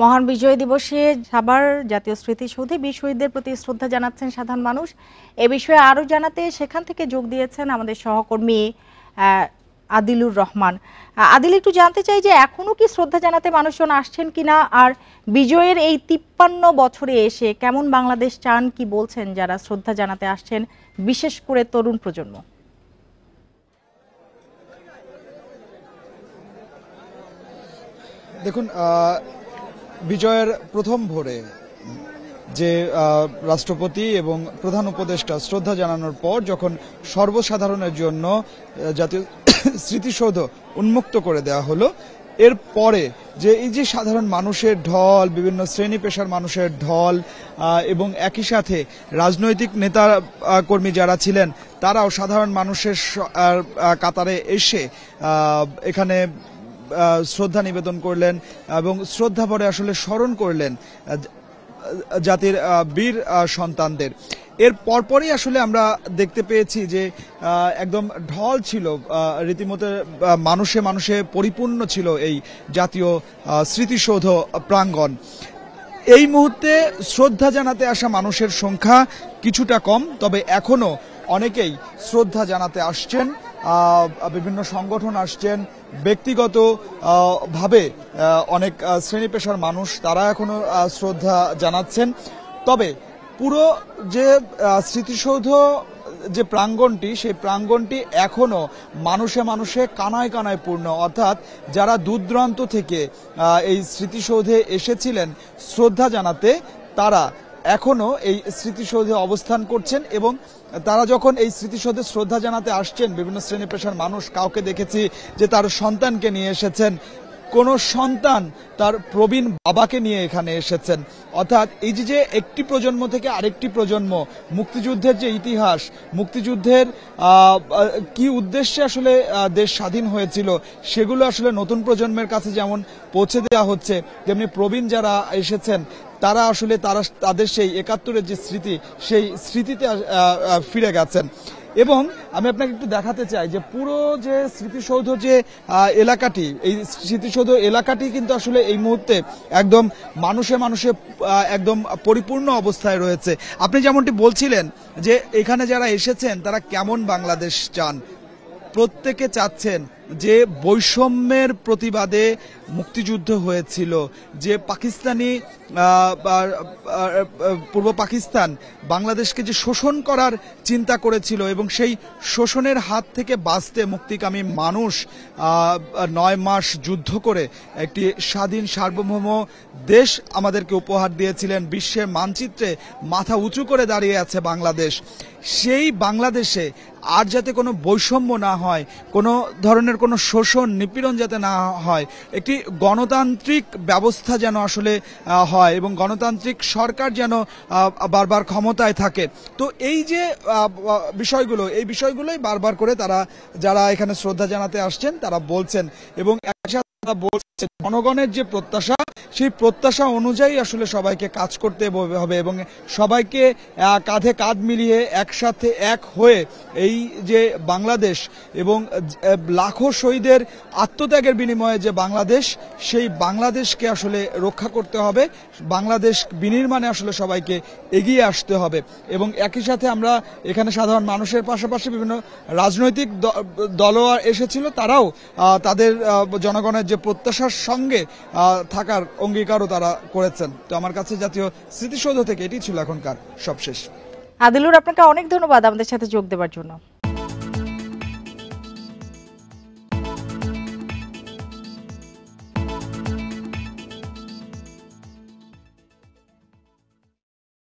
মহান বিজয় দিবসে সাভার জাতীয় স্মৃতিসৌধে বীর শহীদদের প্রতি শ্রদ্ধা জানাচ্ছেন সাধারণ মানুষ। এ বিষয়ে আরও জানাতে সেখান থেকে যোগ দিয়েছেন আমাদের সহকর্মী আদিলুর রহমান। আদিল, একটু জানতে চাই যে এখনো কি শ্রদ্ধা জানাতে মানুষজন আসছেন কিনা, আর বিজয়ের এই ৫৩ বছরে এসে কেমন বাংলাদেশ চান, কি বলছেন যারা শ্রদ্ধা জানাতে আসছেন, বিশেষ করে তরুণ প্রজন্ম? দেখুন, বিজয়ের প্রথম ভোরে যে রাষ্ট্রপতি এবং প্রধান উপদেষ্টা শ্রদ্ধা জানানোর পর যখন সর্বসাধারণের জন্য জাতীয় স্মৃতিসৌধ উন্মুক্ত করে দেওয়া হলো, এর পরে যে এই যে সাধারণ মানুষের ঢল, বিভিন্ন শ্রেণী পেশার মানুষের ঢল এবং একই সাথে রাজনৈতিক নেতা কর্মী যারা ছিলেন তারাও সাধারণ মানুষের কাতারে এসে এখানে শ্রদ্ধা নিবেদন করলেন এবং শ্রদ্ধা ভরে আসলে স্মরণ করলেন জাতির বীর সন্তানদের। এর পরপরই আসলে আমরা দেখতে পেয়েছি যে একদম ঢল ছিল, রীতিমতো মানুষে মানুষে পরিপূর্ণ ছিল এই জাতীয় স্মৃতিসৌধ প্রাঙ্গণ। এই মুহূর্তে শ্রদ্ধা জানাতে আসা মানুষের সংখ্যা কিছুটা কম, তবে এখনো অনেকেই শ্রদ্ধা জানাতে আসছেন। বিভিন্ন সংগঠন আসছেন, ব্যক্তিগত ভাবে অনেক শ্রেণী পেশার মানুষ তারা এখনো শ্রদ্ধা জানাচ্ছেন। তবে পুরো যে স্মৃতিসৌধ যে প্রাঙ্গণটি, সেই প্রাঙ্গণটি এখনো মানুষে মানুষে কানায় কানায় পূর্ণ, অর্থাৎ যারা দূর দূরান্ত থেকে এই স্মৃতিসৌধে এসেছিলেন শ্রদ্ধা জানাতে, তারা এখনো এই স্মৃতিসৌধে অবস্থান করছেন এবং তারা যখন এই স্মৃতিসৌধে শ্রদ্ধা জানাতে আসছেন, বিভিন্ন শ্রেণী পেশার মানুষ, কাউকে দেখেছি যে তার সন্তানকে নিয়ে এসেছেন, কোন সন্তান তার প্রবীণ বাবাকে নিয়ে এখানে এসেছেন। অর্থাৎ এই যে একটি প্রজন্ম থেকে আরেকটি প্রজন্ম মুক্তিযুদ্ধের যে ইতিহাস, মুক্তিযুদ্ধের কি উদ্দেশ্যে আসলে দেশ স্বাধীন হয়েছিল, সেগুলো আসলে নতুন প্রজন্মের কাছে যেমন পৌঁছে দেওয়া হচ্ছে, তেমনি প্রবীণ যারা এসেছেন তারা আসলে তাদের সেই ৭১-এর যে স্মৃতি, সেই স্মৃতিতে ফিরে গেছেন। এবং আমি আপনাকে একটু দেখাতে চাই যে পুরো যে স্মৃতিসৌধ যে এলাকাটি, এই স্মৃতিসৌধ এলাকাটি কিন্তু আসলে এই মুহূর্তে একদম মানুষে মানুষে একদম পরিপূর্ণ অবস্থায় রয়েছে। আপনি যেমনটি বলছিলেন যে এখানে যারা এসেছেন তারা কেমন বাংলাদেশ চান, প্রত্যেকে চাচ্ছেন যে বৈষম্যের প্রতিবাদে মুক্তিযুদ্ধ হয়েছিল, যে পাকিস্তানি পূর্ব পাকিস্তান বাংলাদেশকে যে শোষণ করার চিন্তা করেছিল এবং সেই শোষণের হাত থেকে বাঁচতে মুক্তিকামী মানুষ ৯ মাস যুদ্ধ করে একটি স্বাধীন সার্বভৌম দেশ আমাদেরকে উপহার দিয়েছিলেন। বিশ্বের মানচিত্রে মাথা উঁচু করে দাঁড়িয়ে আছে বাংলাদেশ। সেই বাংলাদেশে আর যাতে কোনো বৈষম্য না হয়, কোনো ধরনের কোনো শোষণ নিপীড়ন যাতে না হয়, একটি গণতান্ত্রিক ব্যবস্থা যেন আসলে হয় এবং গণতান্ত্রিক সরকার যেন বারবার ক্ষমতায় থাকে। তো এই যে বিষয়গুলো, এই বিষয়গুলোই বারবার করে তারা যারা এখানে শ্রদ্ধা জানাতে আসছেন তারা বলছেন এবং একসাথে বলছে জনগণের যে প্রত্যাশা, সেই প্রত্যাশা অনুযায়ী আসলে সবাইকে কাজ করতে হবে এবং সবাইকে কাঁধে কাঁধ মিলিয়ে একসাথে এক হয়ে এই যে বাংলাদেশ এবং লাখো শহীদের আত্মত্যাগের বিনিময়ে যে বাংলাদেশ, সেই বাংলাদেশকে আসলে রক্ষা করতে হবে। বাংলাদেশ বিনির্মাণে আসলে সবাইকে এগিয়ে আসতে হবে এবং একই সাথে আমরা এখানে সাধারণ মানুষের পাশাপাশি বিভিন্ন রাজনৈতিক দলও এসেছিল, তারাও তাদের জনগণের যে প্রত্যাশার সঙ্গে থাকার অঙ্গীকারও তারা করেছেন। তো আমার কাছে জাতীয় স্মৃতিসৌধ থেকে এটি ছিল এখনকার সবশেষ। আদিলুর, আপনাকে অনেক ধন্যবাদ আমাদের সাথে যোগ দেওয়ার জন্য।